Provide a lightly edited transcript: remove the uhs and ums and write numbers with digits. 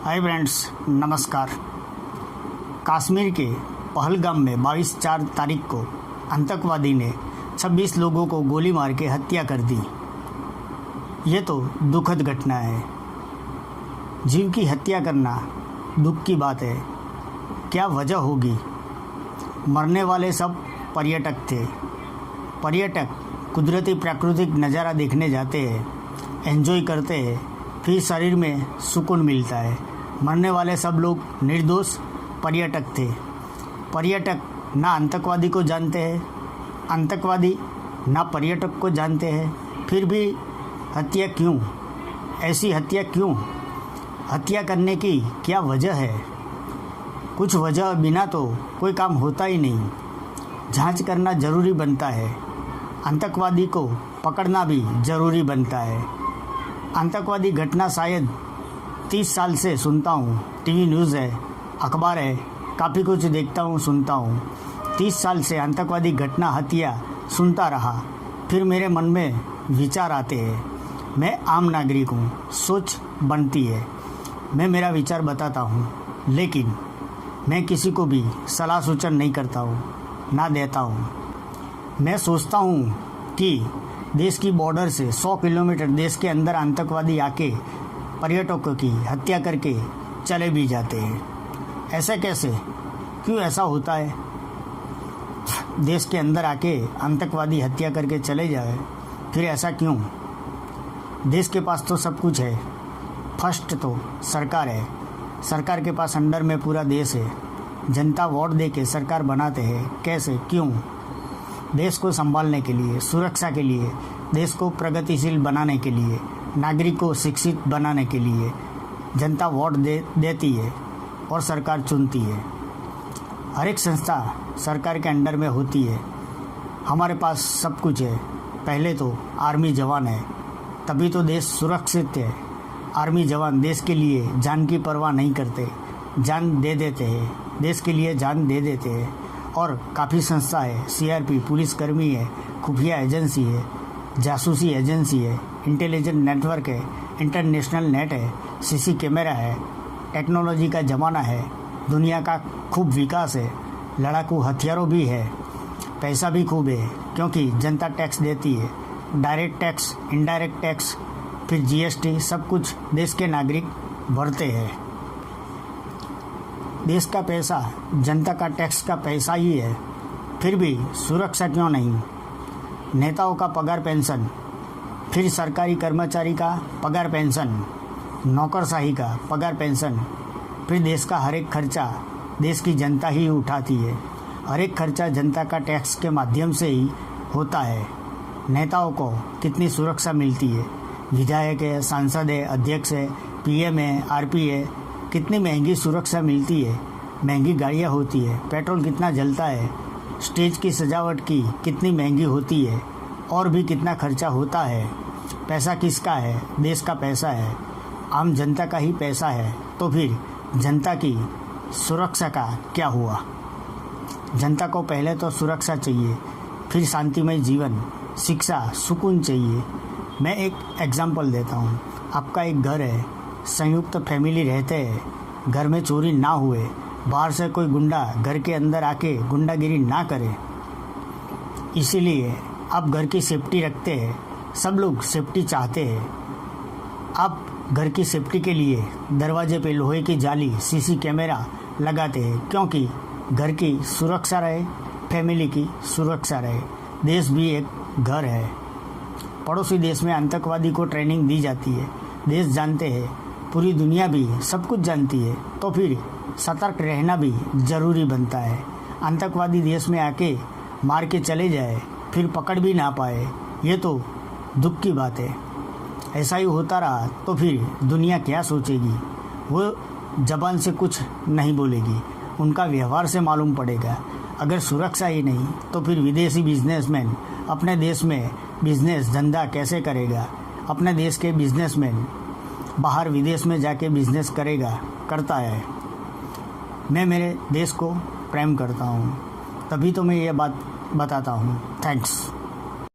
Hi friends, नमस्कार। कश्मीर के पहलगाम में 22 तारीख को आतंकवादी ने 26 लोगों को गोली मार के हत्या कर दी। ये तो दुखद घटना है। जीव की हत्या करना दुख की बात है। क्या वजह होगी? मरने वाले सब पर्यटक थे। पर्यटक कुदरती प्राकृतिक नज़ारा देखने जाते हैं, एंजॉय करते हैं, फिर शरीर में सुकून मिलता है। मरने वाले सब लोग निर्दोष पर्यटक थे। पर्यटक ना आतंकवादी को जानते हैं, आतंकवादी ना पर्यटक को जानते हैं। फिर भी हत्या क्यों? ऐसी हत्या क्यों? हत्या करने की क्या वजह है? कुछ वजह बिना तो कोई काम होता ही नहीं। जांच करना ज़रूरी बनता है। आतंकवादी को पकड़ना भी ज़रूरी बनता है। आतंकवादी घटना शायद 30 साल से सुनता हूँ। टीवी न्यूज़ है, अखबार है, काफ़ी कुछ देखता हूँ, सुनता हूँ। 30 साल से आतंकवादी घटना हत्या सुनता रहा। फिर मेरे मन में विचार आते हैं। मैं आम नागरिक हूँ, सोच बनती है। मैं मेरा विचार बताता हूँ, लेकिन मैं किसी को भी सलाह सूचन नहीं करता हूँ, ना देता हूँ। मैं सोचता हूँ कि देश की बॉर्डर से 100 किलोमीटर देश के अंदर आतंकवादी आके पर्यटकों की हत्या करके चले भी जाते हैं। ऐसा कैसे? क्यों ऐसा होता है? देश के अंदर आके आतंकवादी हत्या करके चले जाए, फिर ऐसा क्यों? देश के पास तो सब कुछ है। फर्स्ट तो सरकार है। सरकार के पास अंडर में पूरा देश है। जनता वोट दे के सरकार बनाते हैं। कैसे? क्यों? देश को संभालने के लिए, सुरक्षा के लिए, देश को प्रगतिशील बनाने के लिए, नागरिक को शिक्षित बनाने के लिए जनता वोट देती है और सरकार चुनती है। हर एक संस्था सरकार के अंडर में होती है। हमारे पास सब कुछ है। पहले तो आर्मी जवान है, तभी तो देश सुरक्षित है। आर्मी जवान देश के लिए जान की परवाह नहीं करते, जान दे देते हैं, देश के लिए जान दे देते हैं। और काफ़ी संस्था है, सीआरपी, पुलिसकर्मी है, खुफिया एजेंसी है, जासूसी एजेंसी है, इंटेलिजेंट नेटवर्क है, इंटरनेशनल नेट है, सीसी कैमरा है। टेक्नोलॉजी का ज़माना है, दुनिया का खूब विकास है, लड़ाकू हथियारों भी है, पैसा भी खूब है, क्योंकि जनता टैक्स देती है। डायरेक्ट टैक्स, इनडायरेक्ट टैक्स, फिर जीएसटी, सब कुछ देश के नागरिक भरते हैं। देश का पैसा जनता का टैक्स का पैसा ही है। फिर भी सुरक्षा क्यों नहीं? नेताओं का पगार पेंशन, फिर सरकारी कर्मचारी का पगार पेंशन, नौकरशाही का पगार पेंशन, फिर देश का हर एक खर्चा देश की जनता ही उठाती है। हर एक खर्चा जनता का टैक्स के माध्यम से ही होता है। नेताओं को कितनी सुरक्षा मिलती है? विधायक है, सांसद है, अध्यक्ष है, पीएम है, आरपी है, कितनी महंगी सुरक्षा मिलती है। महंगी गाड़ियाँ होती है, पेट्रोल कितना जलता है, स्टेज की सजावट की कितनी महंगी होती है, और भी कितना खर्चा होता है। पैसा किसका है? देश का पैसा है, आम जनता का ही पैसा है। तो फिर जनता की सुरक्षा का क्या हुआ? जनता को पहले तो सुरक्षा चाहिए, फिर शांतिमय जीवन, शिक्षा, सुकून चाहिए। मैं एक एग्जाम्पल देता हूँ। आपका एक घर है, संयुक्त फैमिली रहते हैं, घर में चोरी ना हुए, बाहर से कोई गुंडा घर के अंदर आके गुंडागिरी ना करे, इसीलिए आप घर की सेफ्टी रखते हैं। सब लोग सेफ्टी चाहते हैं। आप घर की सेफ्टी के लिए दरवाजे पे लोहे की जाली, सीसी कैमरा लगाते हैं, क्योंकि घर की सुरक्षा रहे, फैमिली की सुरक्षा रहे। देश भी एक घर है। पड़ोसी देश में आतंकवादी को ट्रेनिंग दी जाती है। देश जानते हैं, पूरी दुनिया भी सब कुछ जानती है, तो फिर सतर्क रहना भी ज़रूरी बनता है। आतंकवादी देश में आके मार के चले जाए, फिर पकड़ भी ना पाए, ये तो दुख की बात है। ऐसा ही होता रहा तो फिर दुनिया क्या सोचेगी? वो ज़बान से कुछ नहीं बोलेगी, उनका व्यवहार से मालूम पड़ेगा। अगर सुरक्षा ही नहीं तो फिर विदेशी बिजनेसमैन अपने देश में बिजनेस धंधा कैसे करेगा? अपने देश के बिजनेसमैन बाहर विदेश में जाके बिजनेस करता है। मैं मेरे देश को प्रेम करता हूँ, तभी तो मैं ये बात बताता हूँ। थैंक्स।